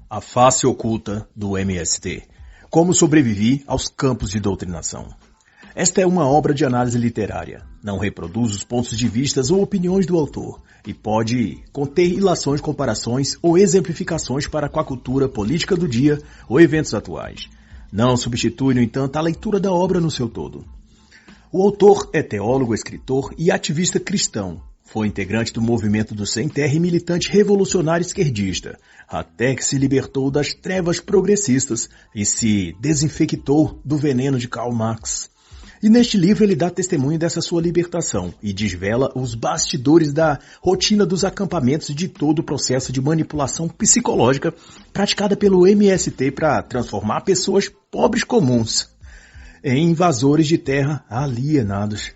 A face oculta do MST. Como sobrevivi aos campos de doutrinação. Esta é uma obra de análise literária. Não reproduz os pontos de vista ou opiniões do autor e pode conter ilações, comparações ou exemplificações para com a cultura política do dia ou eventos atuais. Não substitui, no entanto, a leitura da obra no seu todo. O autor é teólogo, escritor e ativista cristão. Foi integrante do movimento do Sem Terra e militante revolucionário esquerdista, até que se libertou das trevas progressistas e se desinfectou do veneno de Karl Marx. E neste livro ele dá testemunho dessa sua libertação e desvela os bastidores da rotina dos acampamentos e de todo o processo de manipulação psicológica praticada pelo MST para transformar pessoas pobres comuns em invasores de terra alienados.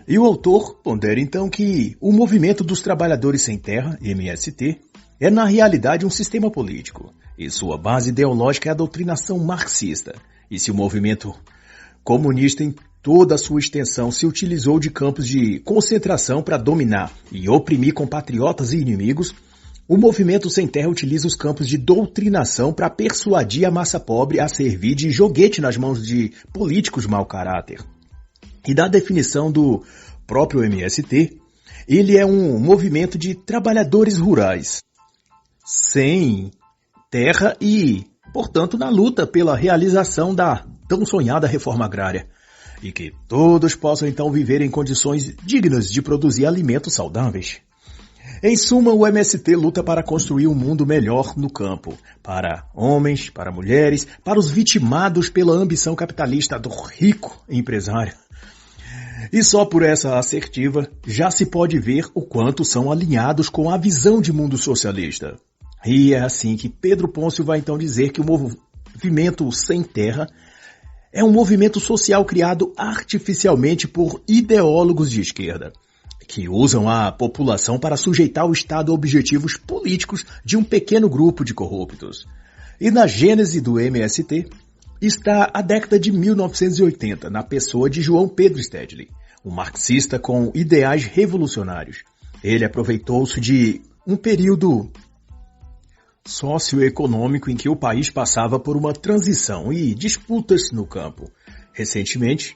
E o autor pondera então que o movimento dos trabalhadores sem terra, MST, é na realidade um sistema político, e sua base ideológica é a doutrinação marxista. E se o movimento comunista em toda a sua extensão se utilizou de campos de concentração para dominar e oprimir compatriotas e inimigos, o movimento sem terra utiliza os campos de doutrinação para persuadir a massa pobre a servir de joguete nas mãos de políticos mau caráter. E da definição do próprio MST, ele é um movimento de trabalhadores rurais, sem terra e, portanto, na luta pela realização da tão sonhada reforma agrária, e que todos possam então viver em condições dignas de produzir alimentos saudáveis. Em suma, o MST luta para construir um mundo melhor no campo, para homens, para mulheres, para os vitimados pela ambição capitalista do rico empresário. E só por essa assertiva já se pode ver o quanto são alinhados com a visão de mundo socialista. E é assim que Pedro Pôncio vai então dizer que o movimento sem terra é um movimento social criado artificialmente por ideólogos de esquerda, que usam a população para sujeitar o Estado a objetivos políticos de um pequeno grupo de corruptos. E na gênese do MST está a década de 1980, na pessoa de João Pedro Stedley, um marxista com ideais revolucionários. Ele aproveitou-se de um período socioeconômico em que o país passava por uma transição e disputas no campo. Recentemente,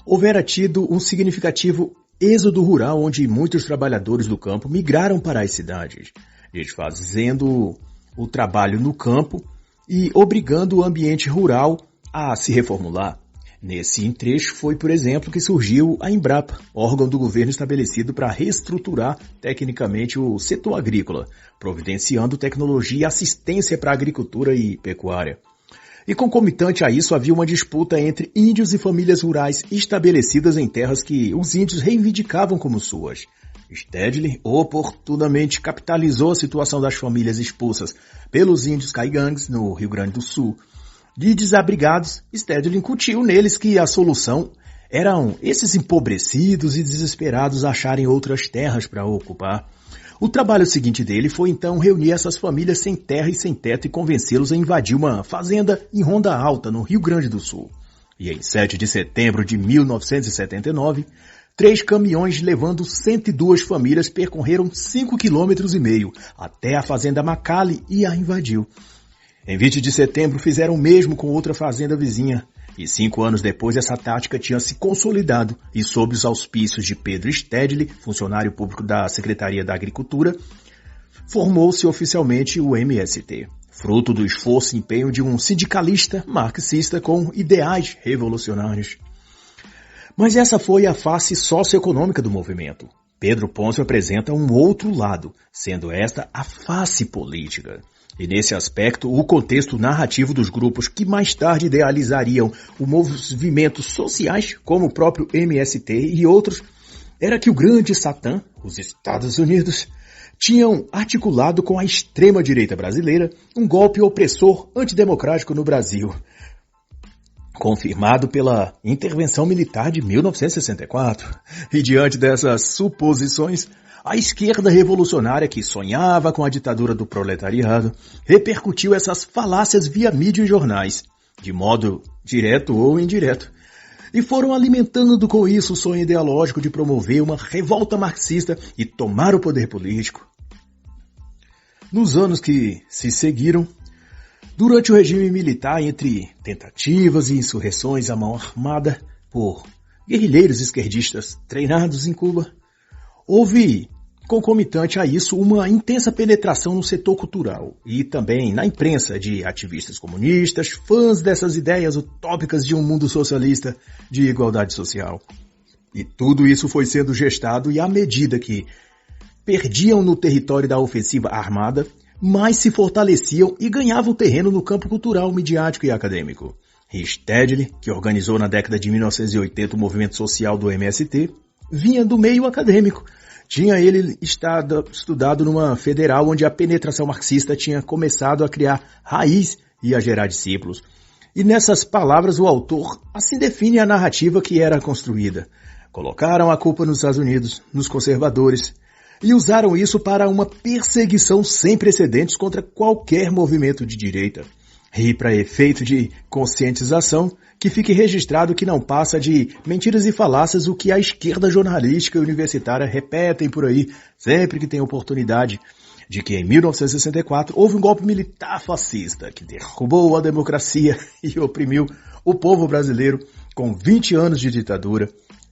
houvera tido um significativo êxodo rural onde muitos trabalhadores do campo migraram para as cidades, desfazendo o trabalho no campo e obrigando o ambiente rural a se reformular. Nesse entrecho foi, por exemplo, que surgiu a Embrapa, órgão do governo estabelecido para reestruturar tecnicamente o setor agrícola, providenciando tecnologia e assistência para a agricultura e pecuária. E concomitante a isso havia uma disputa entre índios e famílias rurais estabelecidas em terras que os índios reivindicavam como suas. Stedley oportunamente capitalizou a situação das famílias expulsas pelos índios caigangues no Rio Grande do Sul. De desabrigados, Stedley incutiu neles que a solução eram esses empobrecidos e desesperados acharem outras terras para ocupar. O trabalho seguinte dele foi então reunir essas famílias sem terra e sem teto e convencê-los a invadir uma fazenda em Ronda Alta, no Rio Grande do Sul. E em 7 de setembro de 1979, 3 caminhões levando 102 famílias percorreram 5,5 km até a fazenda Macali e a invadiu. Em 20 de setembro fizeram o mesmo com outra fazenda vizinha. E 5 anos depois essa tática tinha se consolidado e sob os auspícios de Pedro Stedley, funcionário público da Secretaria da Agricultura, formou-se oficialmente o MST, fruto do esforço e empenho de um sindicalista marxista com ideais revolucionários. Mas essa foi a face socioeconômica do movimento. Pedro Pôncio apresenta um outro lado, sendo esta a face política. E nesse aspecto, o contexto narrativo dos grupos que mais tarde idealizariam os movimentos sociais, como o próprio MST e outros, era que o grande Satã, os Estados Unidos, tinham articulado com a extrema-direita brasileira um golpe opressor antidemocrático no Brasil, confirmado pela intervenção militar de 1964. E diante dessas suposições, a esquerda revolucionária que sonhava com a ditadura do proletariado repercutiu essas falácias via mídia e jornais, de modo direto ou indireto. e foram alimentando com isso o sonho ideológico de promover uma revolta marxista e tomar o poder político. Nos anos que se seguiram, durante o regime militar, entre tentativas e insurreições à mão armada por guerrilheiros esquerdistas treinados em Cuba, houve, concomitante a isso, uma intensa penetração no setor cultural e também na imprensa de ativistas comunistas, fãs dessas ideias utópicas de um mundo socialista de igualdade social. E tudo isso foi sendo gestado e à medida que perdiam no território da ofensiva armada, mais se fortaleciam e ganhavam terreno no campo cultural, midiático e acadêmico. Stedley, que organizou na década de 1980 o movimento social do MST, vinha do meio acadêmico. Tinha ele estudado numa federal onde a penetração marxista tinha começado a criar raiz e a gerar discípulos. E nessas palavras o autor assim define a narrativa que era construída. Colocaram a culpa nos Estados Unidos, nos conservadores, e usaram isso para uma perseguição sem precedentes contra qualquer movimento de direita. E para efeito de conscientização, que fique registrado que não passa de mentiras e falácias o que a esquerda jornalística e universitária repetem por aí, sempre que tem oportunidade, de que em 1964 houve um golpe militar fascista que derrubou a democracia e oprimiu o povo brasileiro com 20 anos de ditadura.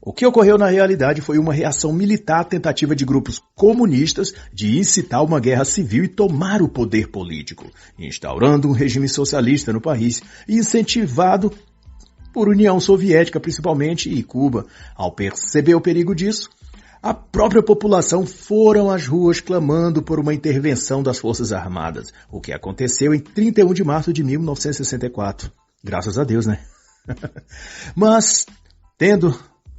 O que ocorreu na realidade foi uma reação militar à tentativa de grupos comunistas de incitar uma guerra civil e tomar o poder político, instaurando um regime socialista no país e incentivado por União Soviética principalmente e Cuba. Ao perceber o perigo disso, a própria população foram às ruas clamando por uma intervenção das Forças Armadas, o que aconteceu em 31 de março de 1964. Graças a Deus, né? Mas, tendo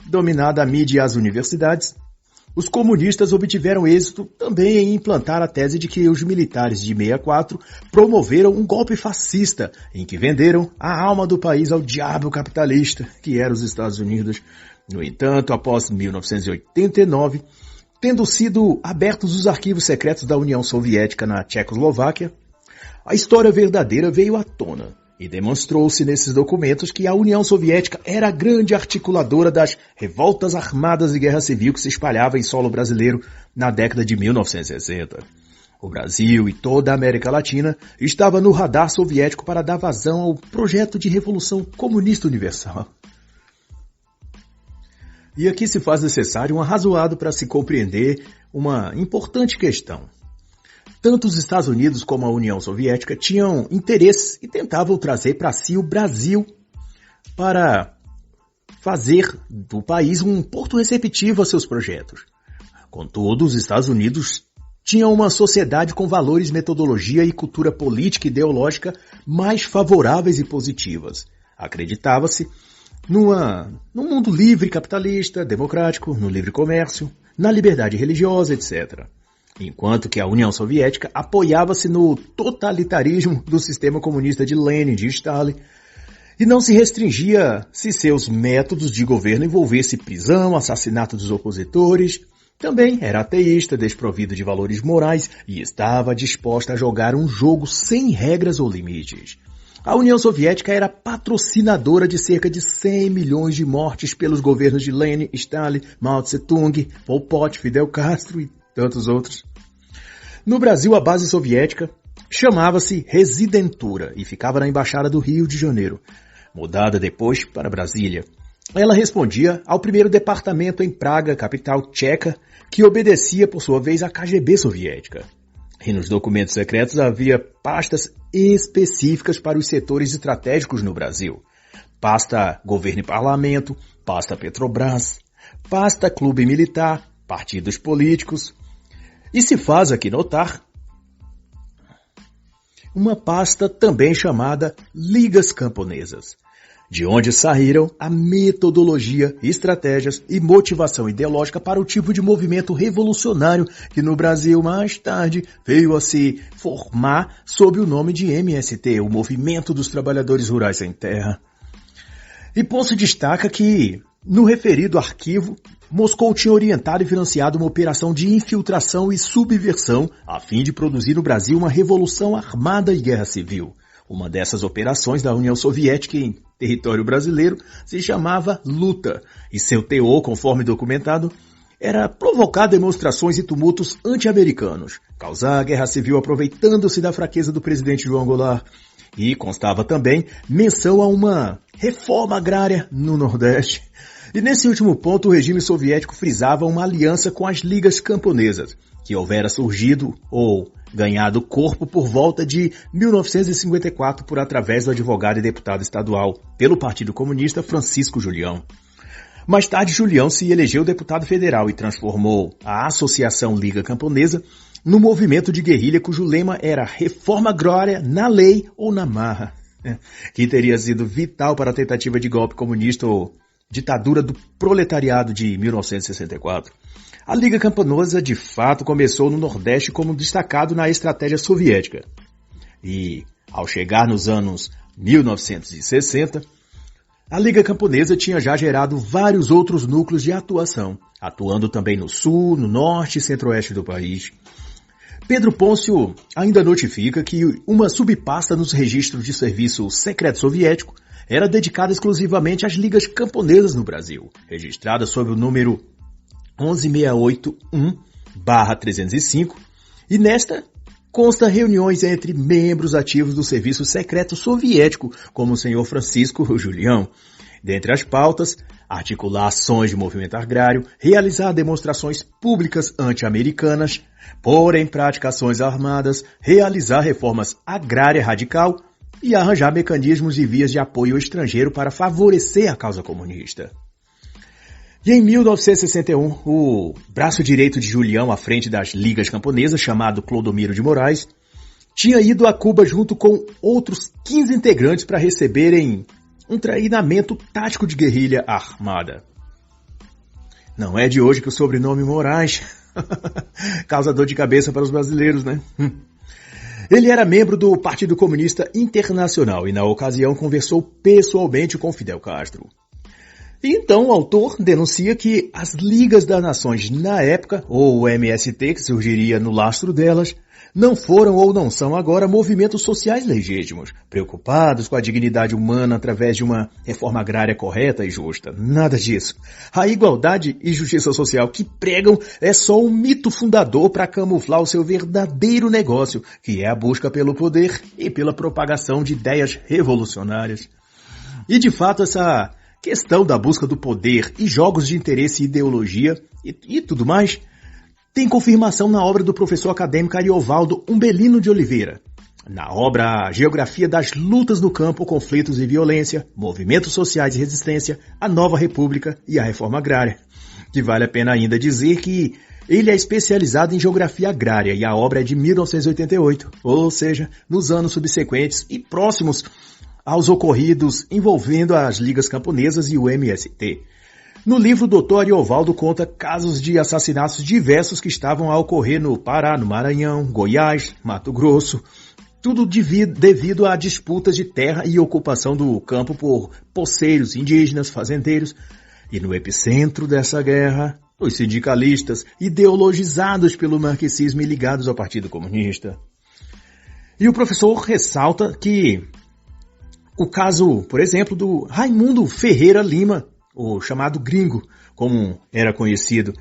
dominada a mídia e as universidades, os comunistas obtiveram êxito também em implantar a tese de que os militares de 64 promoveram um golpe fascista em que venderam a alma do país ao diabo capitalista, que era os Estados Unidos. No entanto, após 1989, tendo sido abertos os arquivos secretos da União Soviética na Tchecoslováquia, a história verdadeira veio à tona. E demonstrou-se nesses documentos que a União Soviética era a grande articuladora das revoltas armadas e guerra civil que se espalhava em solo brasileiro na década de 1960. O Brasil e toda a América Latina estava no radar soviético para dar vazão ao projeto de Revolução Comunista Universal. E aqui se faz necessário um arrazoado para se compreender uma importante questão. Tanto os Estados Unidos como a União Soviética tinham interesse e tentavam trazer para si o Brasil para fazer do país um porto receptivo a seus projetos. Contudo, os Estados Unidos tinham uma sociedade com valores, metodologia e cultura política e ideológica mais favoráveis e positivas. Acreditava-se num mundo livre, capitalista, democrático, no livre comércio, na liberdade religiosa, etc. Enquanto que a União Soviética apoiava-se no totalitarismo do sistema comunista de Lenin, de Stalin, e não se restringia se seus métodos de governo envolvessem prisão, assassinato dos opositores. Também era ateísta, desprovido de valores morais e estava disposta a jogar um jogo sem regras ou limites. A União Soviética era patrocinadora de cerca de 100 milhões de mortes pelos governos de Lenin, Stalin, Mao Tse-tung, Pol Pot, Fidel Castro e tantos outros. No Brasil, a base soviética chamava-se Residentura e ficava na Embaixada do Rio de Janeiro, mudada depois para Brasília. Ela respondia ao primeiro departamento em Praga, capital tcheca, que obedecia, por sua vez, à KGB soviética. E nos documentos secretos havia pastas específicas para os setores estratégicos no Brasil. Pasta Governo e Parlamento, pasta Petrobras, pasta Clube Militar, partidos políticos. E se faz aqui notar uma pasta também chamada Ligas Camponesas, de onde saíram a metodologia, estratégias e motivação ideológica para o tipo de movimento revolucionário que no Brasil mais tarde veio a se formar sob o nome de MST, o Movimento dos Trabalhadores Rurais Sem Terra. E Ponce destaca que, no referido arquivo, Moscou tinha orientado e financiado uma operação de infiltração e subversão a fim de produzir no Brasil uma revolução armada e guerra civil. Uma dessas operações da União Soviética em território brasileiro se chamava Luta, e seu teor, conforme documentado, era provocar demonstrações e tumultos anti-americanos, causar a guerra civil aproveitando-se da fraqueza do presidente João Goulart, e constava também menção a uma reforma agrária no Nordeste. E nesse último ponto o regime soviético frisava uma aliança com as ligas camponesas, que houvera surgido ou ganhado corpo por volta de 1954 por através do advogado e deputado estadual pelo Partido Comunista Francisco Julião. Mais tarde, Julião se elegeu deputado federal e transformou a Associação Liga Camponesa no movimento de guerrilha cujo lema era reforma agrária na lei ou na marra, que teria sido vital para a tentativa de golpe comunista ou ditadura do proletariado de 1964. A Liga Camponesa, de fato, começou no Nordeste como destacado na estratégia soviética. E, ao chegar nos anos 1960, a Liga Camponesa tinha já gerado vários outros núcleos de atuação, atuando também no sul, no norte e centro-oeste do país. Pedro Pôncio ainda notifica que uma subpasta nos registros de serviço secreto soviético era dedicada exclusivamente às ligas camponesas no Brasil, registrada sob o número 11681/305, e nesta consta reuniões entre membros ativos do serviço secreto soviético, como o senhor Francisco Julião. Dentre as pautas, articular ações de movimento agrário, realizar demonstrações públicas anti-americanas, pôr em prática ações armadas, realizar reformas agrárias radical e arranjar mecanismos e vias de apoio estrangeiro para favorecer a causa comunista. E em 1961, o braço direito de Julião à frente das ligas camponesas, chamado Clodomiro de Moraes, tinha ido a Cuba junto com outros 15 integrantes para receberem um treinamento tático de guerrilha armada. Não é de hoje que o sobrenome Moraes causa dor de cabeça para os brasileiros, né? Ele era membro do Partido Comunista Internacional e, na ocasião, conversou pessoalmente com Fidel Castro. E então o autor denuncia que as Ligas das Nações na época, ou o MST, que surgiria no lastro delas, não foram ou não são agora movimentos sociais legítimos, preocupados com a dignidade humana através de uma reforma agrária correta e justa. Nada disso. A igualdade e justiça social que pregam é só um mito fundador para camuflar o seu verdadeiro negócio, que é a busca pelo poder e pela propagação de ideias revolucionárias. E de fato essa questão da busca do poder e jogos de interesse e ideologia e tudo mais tem confirmação na obra do professor acadêmico Ariovaldo Umbelino de Oliveira. Na obra Geografia das Lutas no Campo, Conflitos e Violência, Movimentos Sociais e Resistência, a Nova República e a Reforma Agrária. Que vale a pena ainda dizer que ele é especializado em geografia agrária e a obra é de 1988, ou seja, nos anos subsequentes e próximos aos ocorridos envolvendo as ligas camponesas e o MST. No livro, o Dr. Ariovaldo conta casos de assassinatos diversos que estavam a ocorrer no Pará, no Maranhão, Goiás, Mato Grosso, tudo devido a disputas de terra e ocupação do campo por poceiros, indígenas, fazendeiros. E no epicentro dessa guerra, os sindicalistas ideologizados pelo marxismo e ligados ao Partido Comunista. E o professor ressalta que o caso, por exemplo, do Raimundo Ferreira Lima, o chamado Gringo, como era conhecido.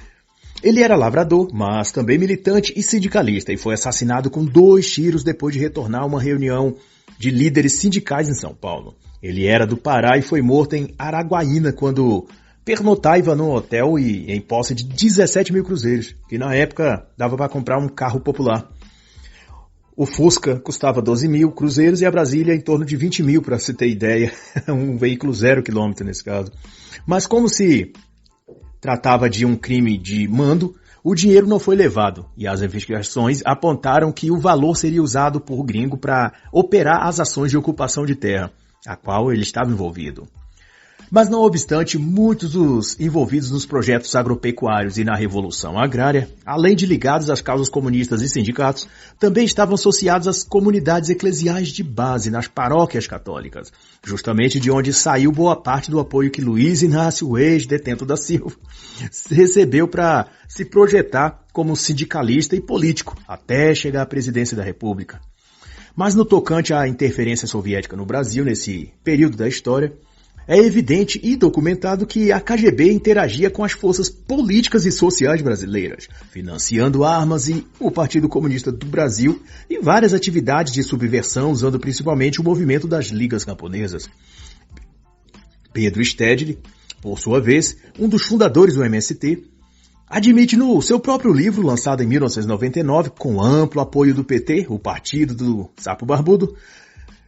Ele era lavrador, mas também militante e sindicalista, e foi assassinado com 2 tiros depois de retornar a uma reunião de líderes sindicais em São Paulo. Ele era do Pará e foi morto em Araguaína quando pernotava num hotel e em posse de 17 mil cruzeiros, que na época dava para comprar um carro popular. O Fusca custava 12 mil cruzeiros e a Brasília em torno de 20 mil, para se ter ideia. Um veículo 0 quilômetro nesse caso. Mas como se tratava de um crime de mando, o dinheiro não foi levado e as investigações apontaram que o valor seria usado por Gringo para operar as ações de ocupação de terra, a qual ele estava envolvido. Mas não obstante, muitos dos envolvidos nos projetos agropecuários e na Revolução Agrária, além de ligados às causas comunistas e sindicatos, também estavam associados às comunidades eclesiais de base, nas paróquias católicas, justamente de onde saiu boa parte do apoio que Luiz Inácio, ex-detento da Silva, recebeu para se projetar como sindicalista e político, até chegar à presidência da República. Mas no tocante à interferência soviética no Brasil, nesse período da história, é evidente e documentado que a KGB interagia com as forças políticas e sociais brasileiras, financiando armas e o Partido Comunista do Brasil e várias atividades de subversão, usando principalmente o movimento das Ligas Camponesas. Pedro Stedley, por sua vez, um dos fundadores do MST, admite no seu próprio livro, lançado em 1999, com amplo apoio do PT, o partido do Sapo Barbudo,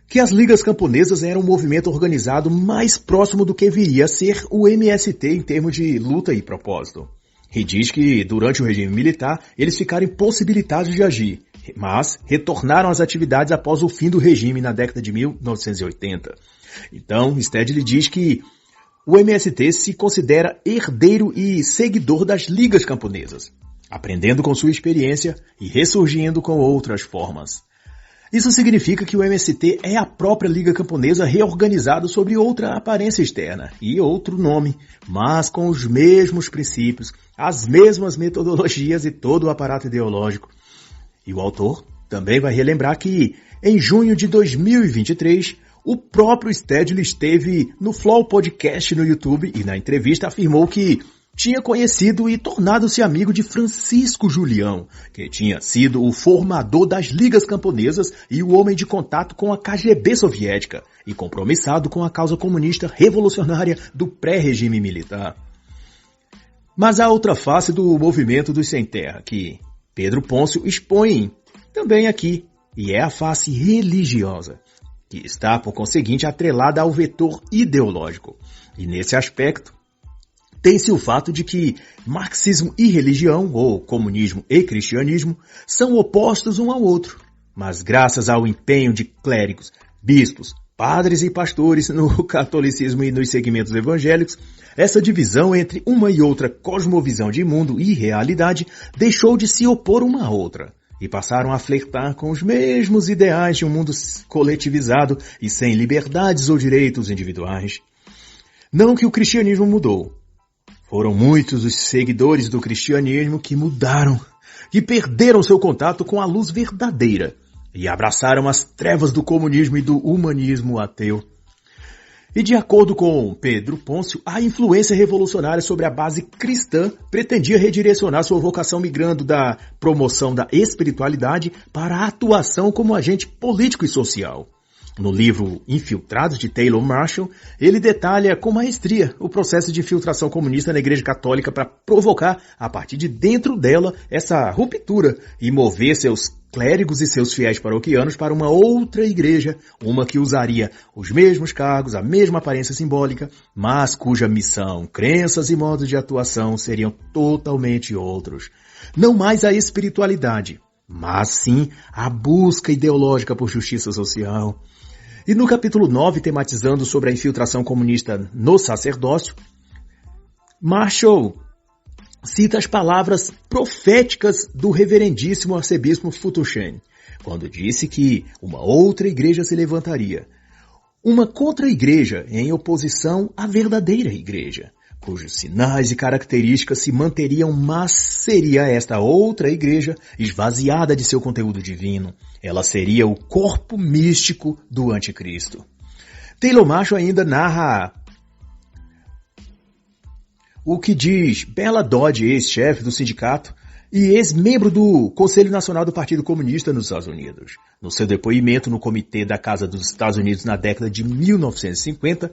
que as Ligas Camponesas eram um movimento organizado mais próximo do que viria a ser o MST em termos de luta e propósito. E diz que, durante o regime militar, eles ficaram impossibilitados de agir, mas retornaram às atividades após o fim do regime na década de 1980. Então, Stedley diz que o MST se considera herdeiro e seguidor das Ligas Camponesas, aprendendo com sua experiência e ressurgindo com outras formas. Isso significa que o MST é a própria Liga Camponesa reorganizada sob outra aparência externa e outro nome, mas com os mesmos princípios, as mesmas metodologias e todo o aparato ideológico. E o autor também vai relembrar que, em junho de 2023, o próprio Stedley esteve no Flow Podcast no YouTube e na entrevista afirmou que tinha conhecido e tornado-se amigo de Francisco Julião, que tinha sido o formador das Ligas Camponesas e o homem de contato com a KGB soviética e compromissado com a causa comunista revolucionária do pré-regime militar. Mas há outra face do movimento dos sem terra, que Pedro Pôncio expõe também aqui, e é a face religiosa, que está, por conseguinte, atrelada ao vetor ideológico. E nesse aspecto, tem-se o fato de que marxismo e religião, ou comunismo e cristianismo, são opostos um ao outro. Mas graças ao empenho de clérigos, bispos, padres e pastores no catolicismo e nos segmentos evangélicos, essa divisão entre uma e outra cosmovisão de mundo e realidade deixou de se opor uma à outra e passaram a flertar com os mesmos ideais de um mundo coletivizado e sem liberdades ou direitos individuais. Não que o cristianismo mudou. Foram muitos os seguidores do cristianismo que mudaram, que perderam seu contato com a luz verdadeira e abraçaram as trevas do comunismo e do humanismo ateu. E de acordo com Pedro Pôncio, a influência revolucionária sobre a base cristã pretendia redirecionar sua vocação migrando da promoção da espiritualidade para a atuação como agente político e social. No livro Infiltrados, de Taylor Marshall, ele detalha com maestria o processo de infiltração comunista na Igreja Católica para provocar, a partir de dentro dela, essa ruptura e mover seus clérigos e seus fiéis paroquianos para uma outra igreja, uma que usaria os mesmos cargos, a mesma aparência simbólica, mas cuja missão, crenças e modos de atuação seriam totalmente outros. Não mais a espiritualidade, mas sim a busca ideológica por justiça social. E no capítulo 9, tematizando sobre a infiltração comunista no sacerdócio, Marshall cita as palavras proféticas do reverendíssimo arcebispo Futuchen, quando disse que uma outra igreja se levantaria, uma contra-igreja em oposição à verdadeira igreja, cujos sinais e características se manteriam, mas seria esta outra igreja esvaziada de seu conteúdo divino. Ela seria o corpo místico do anticristo. Taylor Marshall ainda narra o que diz Bela Dodd, ex-chefe do sindicato e ex-membro do Conselho Nacional do Partido Comunista nos Estados Unidos. No seu depoimento no Comitê da Casa dos Estados Unidos na década de 1950,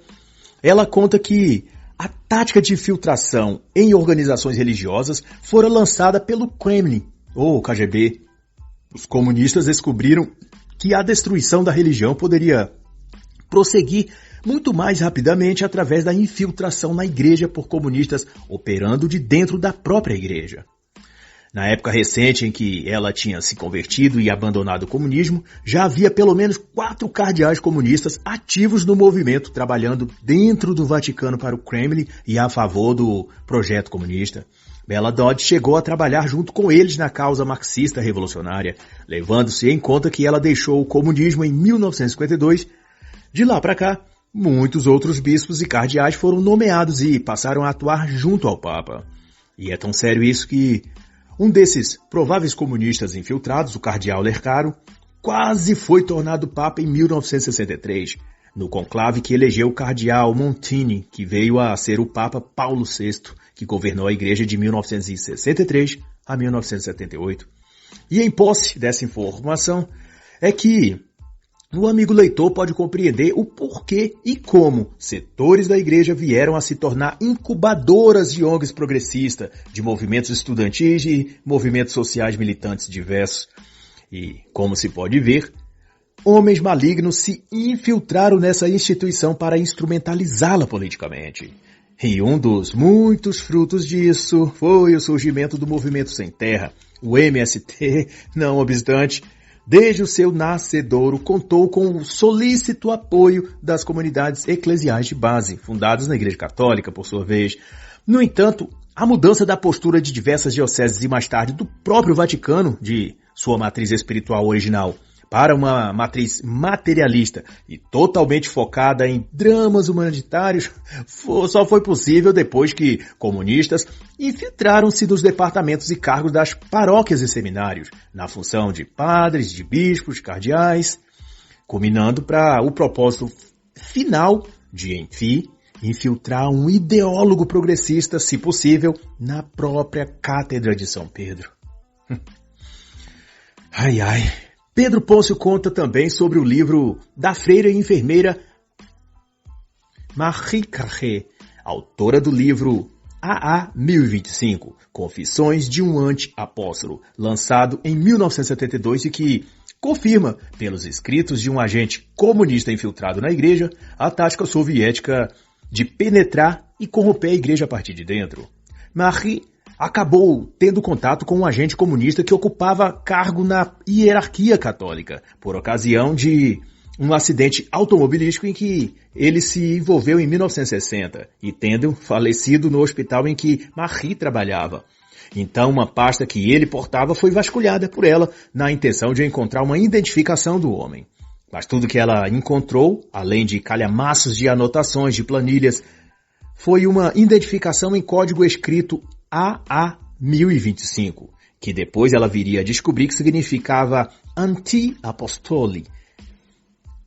ela conta que a tática de infiltração em organizações religiosas fora lançada pelo Kremlin, ou KGB. Os comunistas descobriram que a destruição da religião poderia prosseguir muito mais rapidamente através da infiltração na igreja por comunistas operando de dentro da própria igreja. Na época recente em que ela tinha se convertido e abandonado o comunismo, já havia pelo menos 4 cardeais comunistas ativos no movimento, trabalhando dentro do Vaticano para o Kremlin e a favor do projeto comunista. Bela Dodd chegou a trabalhar junto com eles na causa marxista revolucionária, levando-se em conta que ela deixou o comunismo em 1952. De lá para cá, muitos outros bispos e cardeais foram nomeados e passaram a atuar junto ao Papa. E é tão sério isso que um desses prováveis comunistas infiltrados, o cardeal Lercaro, quase foi tornado Papa em 1963, no conclave que elegeu o cardeal Montini, que veio a ser o Papa Paulo VI, que governou a Igreja de 1963 a 1978. E em posse dessa informação é que o amigo leitor pode compreender o porquê e como setores da Igreja vieram a se tornar incubadoras de ONGs progressistas, de movimentos estudantis e movimentos sociais militantes diversos. E, como se pode ver, homens malignos se infiltraram nessa instituição para instrumentalizá-la politicamente. E um dos muitos frutos disso foi o surgimento do Movimento Sem Terra, o MST, não obstante, desde o seu nascedouro contou com o solícito apoio das comunidades eclesiais de base, fundadas na Igreja Católica, por sua vez. No entanto, a mudança da postura de diversas dioceses e mais tarde do próprio Vaticano, de sua matriz espiritual original, para uma matriz materialista e totalmente focada em dramas humanitários, só foi possível depois que comunistas infiltraram-se dos departamentos e cargos das paróquias e seminários, na função de padres, de bispos, de cardeais, culminando para o propósito final de, enfim, infiltrar um ideólogo progressista, se possível, na própria Cátedra de São Pedro. Ai, ai. Pedro Pôncio conta também sobre o livro da freira e enfermeira Marie Carré, autora do livro AA 1025, Confissões de um Anti-Apóstolo, lançado em 1972 e que confirma, pelos escritos de um agente comunista infiltrado na igreja, a tática soviética de penetrar e corromper a igreja a partir de dentro. Marie acabou tendo contato com um agente comunista que ocupava cargo na hierarquia católica, por ocasião de um acidente automobilístico em que ele se envolveu em 1960 e tendo falecido no hospital em que Marie trabalhava. Então uma pasta que ele portava foi vasculhada por ela na intenção de encontrar uma identificação do homem. Mas tudo que ela encontrou, além de calhamaços de anotações de planilhas, foi uma identificação em código escrito AA 1025, que depois ela viria a descobrir que significava Anti-Apostoli.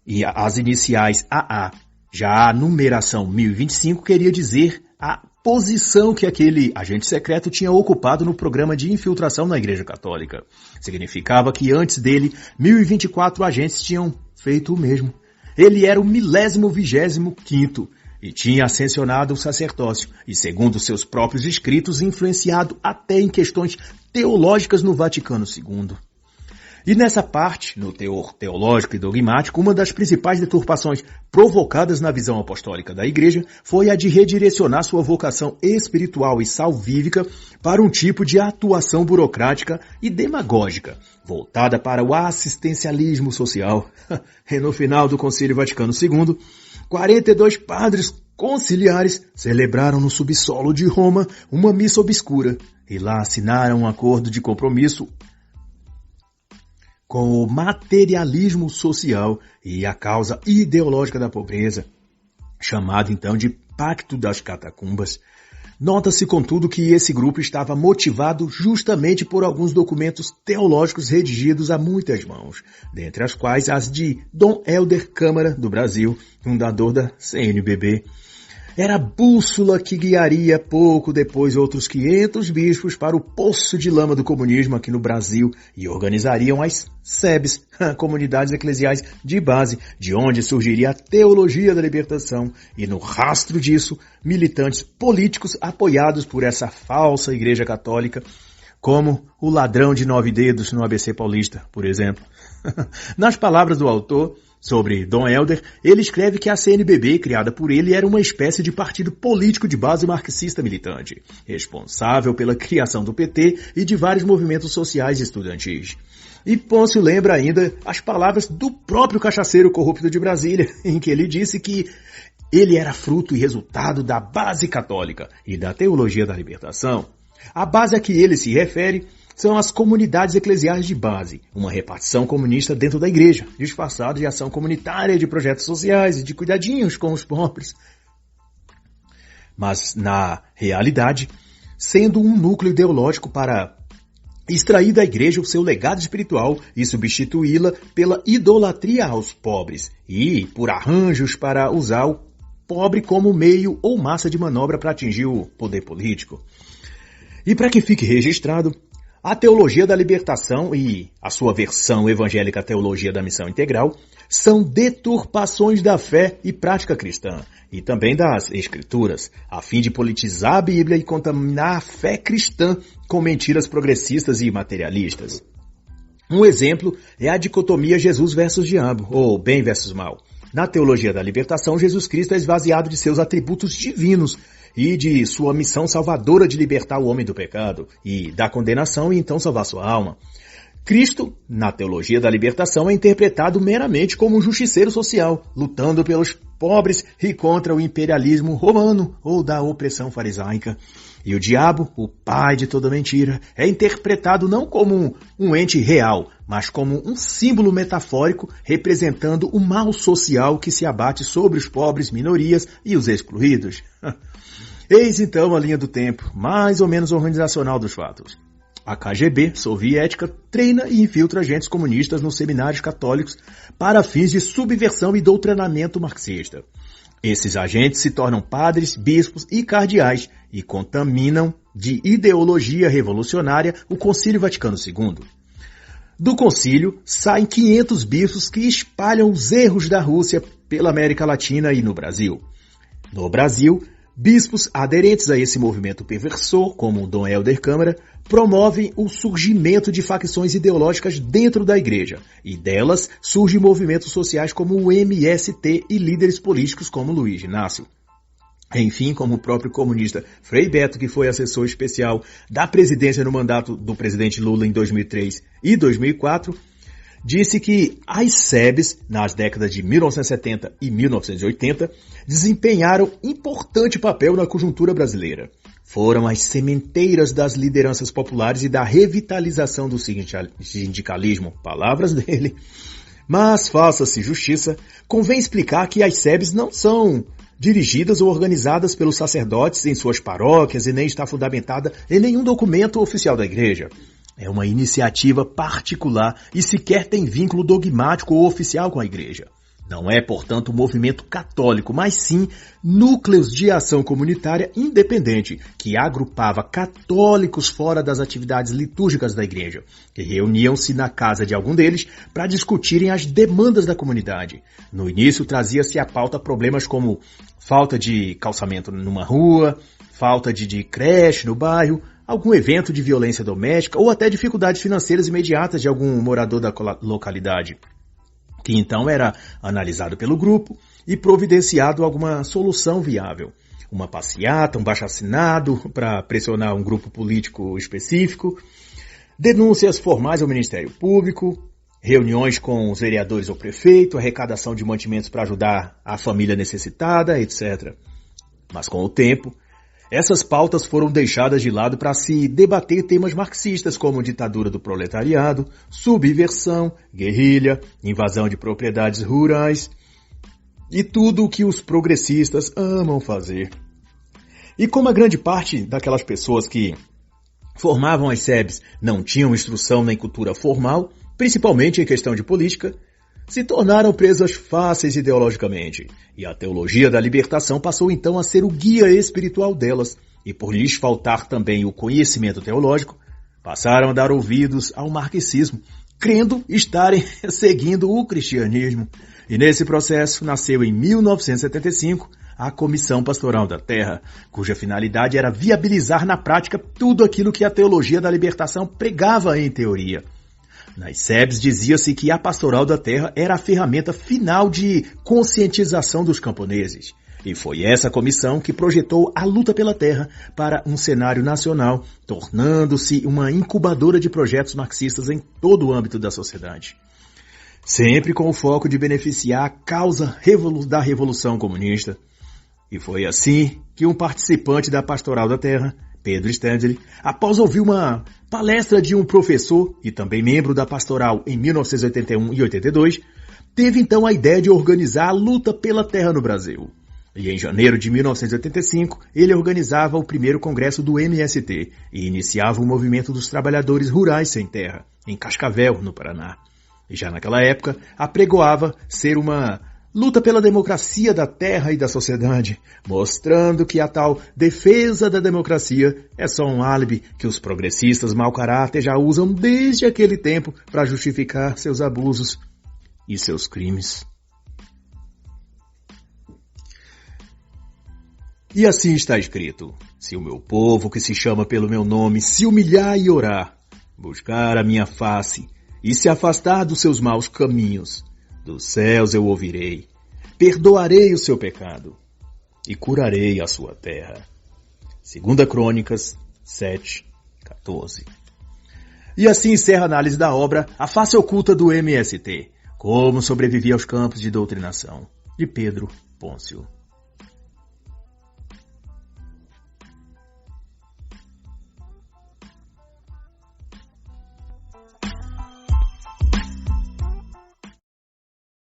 E as iniciais AA, já a numeração 1025, queria dizer a posição que aquele agente secreto tinha ocupado no programa de infiltração na Igreja Católica. Significava que antes dele, 1024 agentes tinham feito o mesmo. Ele era o 1025º e tinha ascensionado o sacerdócio e, segundo seus próprios escritos, influenciado até em questões teológicas no Vaticano II. E nessa parte, no teor teológico e dogmático, uma das principais deturpações provocadas na visão apostólica da Igreja foi a de redirecionar sua vocação espiritual e salvífica para um tipo de atuação burocrática e demagógica, voltada para o assistencialismo social. E no final do Concílio Vaticano II, 42 padres conciliares celebraram no subsolo de Roma uma missa obscura e lá assinaram um acordo de compromisso com o materialismo social e a causa ideológica da pobreza, chamado então de Pacto das Catacumbas. Nota-se, contudo, que esse grupo estava motivado justamente por alguns documentos teológicos redigidos a muitas mãos, dentre as quais as de Dom Helder Câmara, do Brasil, fundador da CNBB. Era a bússola que guiaria pouco depois outros 500 bispos para o poço de lama do comunismo aqui no Brasil e organizariam as SEBs, comunidades eclesiais de base, de onde surgiria a teologia da libertação e no rastro disso, militantes políticos apoiados por essa falsa Igreja Católica, como o ladrão de 9 dedos no ABC Paulista, por exemplo. Nas palavras do autor sobre Dom Helder, ele escreve que a CNBB, criada por ele, era uma espécie de partido político de base marxista militante, responsável pela criação do PT e de vários movimentos sociais e estudantis. E Pôncio lembra ainda as palavras do próprio cachaceiro corrupto de Brasília, em que ele disse que ele era fruto e resultado da base católica e da teologia da libertação. A base a que ele se refere são as comunidades eclesiais de base, uma repartição comunista dentro da igreja, disfarçada de ação comunitária, de projetos sociais e de cuidadinhos com os pobres. Mas, na realidade, sendo um núcleo ideológico para extrair da igreja o seu legado espiritual e substituí-la pela idolatria aos pobres e por arranjos para usar o pobre como meio ou massa de manobra para atingir o poder político. E para que fique registrado, a teologia da libertação e a sua versão evangélica teologia da missão integral são deturpações da fé e prática cristã e também das escrituras, a fim de politizar a Bíblia e contaminar a fé cristã com mentiras progressistas e materialistas. Um exemplo é a dicotomia Jesus versus diabo, ou bem versus mal. Na teologia da libertação, Jesus Cristo é esvaziado de seus atributos divinos e de sua missão salvadora de libertar o homem do pecado e da condenação e então salvar sua alma. Cristo, na teologia da libertação, é interpretado meramente como um justiceiro social, lutando pelos pobres e contra o imperialismo romano ou da opressão farisaica. E o diabo, o pai de toda mentira, é interpretado não como um ente real, mas como um símbolo metafórico representando o mal social que se abate sobre os pobres, minorias e os excluídos. Eis então a linha do tempo, mais ou menos organizacional dos fatos. A KGB soviética treina e infiltra agentes comunistas nos seminários católicos para fins de subversão e doutrinamento marxista. Esses agentes se tornam padres, bispos e cardeais e contaminam de ideologia revolucionária o Concílio Vaticano II. Do concílio saem 500 bispos que espalham os erros da Rússia pela América Latina e no Brasil. No Brasil, bispos aderentes a esse movimento perversor, como o Dom Helder Câmara, promovem o surgimento de facções ideológicas dentro da igreja, e delas surgem movimentos sociais como o MST e líderes políticos como Luiz Inácio. Enfim, como o próprio comunista Frei Beto, que foi assessor especial da presidência no mandato do presidente Lula em 2003 e 2004, disse que as SEBs, nas décadas de 1970 e 1980, desempenharam importante papel na conjuntura brasileira. Foram as sementeiras das lideranças populares e da revitalização do sindicalismo, palavras dele. Mas, faça-se justiça, convém explicar que as SEBs não são dirigidas ou organizadas pelos sacerdotes em suas paróquias e nem está fundamentada em nenhum documento oficial da igreja. É uma iniciativa particular e sequer tem vínculo dogmático ou oficial com a igreja. Não é, portanto, um movimento católico, mas sim núcleos de ação comunitária independente, que agrupava católicos fora das atividades litúrgicas da igreja, que reuniam-se na casa de algum deles para discutirem as demandas da comunidade. No início trazia-se à pauta problemas como falta de calçamento numa rua, falta de creche no bairro, algum evento de violência doméstica ou até dificuldades financeiras imediatas de algum morador da localidade, que então era analisado pelo grupo e providenciado alguma solução viável. Uma passeata, um baixo-assinado para pressionar um grupo político específico, denúncias formais ao Ministério Público, reuniões com os vereadores ou prefeito, arrecadação de mantimentos para ajudar a família necessitada, etc. Mas com o tempo, essas pautas foram deixadas de lado para se debater temas marxistas como ditadura do proletariado, subversão, guerrilha, invasão de propriedades rurais e tudo o que os progressistas amam fazer. E como a grande parte daquelas pessoas que formavam as SEBs não tinham instrução nem cultura formal, principalmente em questão de política, se tornaram presas fáceis ideologicamente, e a teologia da libertação passou então a ser o guia espiritual delas, e por lhes faltar também o conhecimento teológico, passaram a dar ouvidos ao marxismo, crendo estarem seguindo o cristianismo. E nesse processo nasceu em 1975 a Comissão Pastoral da Terra, cuja finalidade era viabilizar na prática tudo aquilo que a teologia da libertação pregava em teoria. Nas SEBs dizia-se que a Pastoral da Terra era a ferramenta final de conscientização dos camponeses. E foi essa comissão que projetou a luta pela terra para um cenário nacional, tornando-se uma incubadora de projetos marxistas em todo o âmbito da sociedade. Sempre com o foco de beneficiar a causa da Revolução Comunista. E foi assim que um participante da Pastoral da Terra, Pedro Stendley, após ouvir uma palestra de um professor e também membro da Pastoral em 1981 e 82, teve então a ideia de organizar a luta pela terra no Brasil. E em janeiro de 1985, ele organizava o primeiro congresso do MST e iniciava o movimento dos trabalhadores rurais sem terra, em Cascavel, no Paraná. E já naquela época, apregoava ser uma luta pela democracia da terra e da sociedade, mostrando que a tal defesa da democracia é só um álibi que os progressistas mau caráter já usam desde aquele tempo para justificar seus abusos e seus crimes. E assim está escrito: se o meu povo que se chama pelo meu nome se humilhar e orar, buscar a minha face e se afastar dos seus maus caminhos, dos céus eu ouvirei, perdoarei o seu pecado e curarei a sua terra. 2 Crônicas 7:14. E assim encerra a análise da obra A Face Oculta do MST, como sobreviver aos campos de doutrinação, de Pedro Pôncio.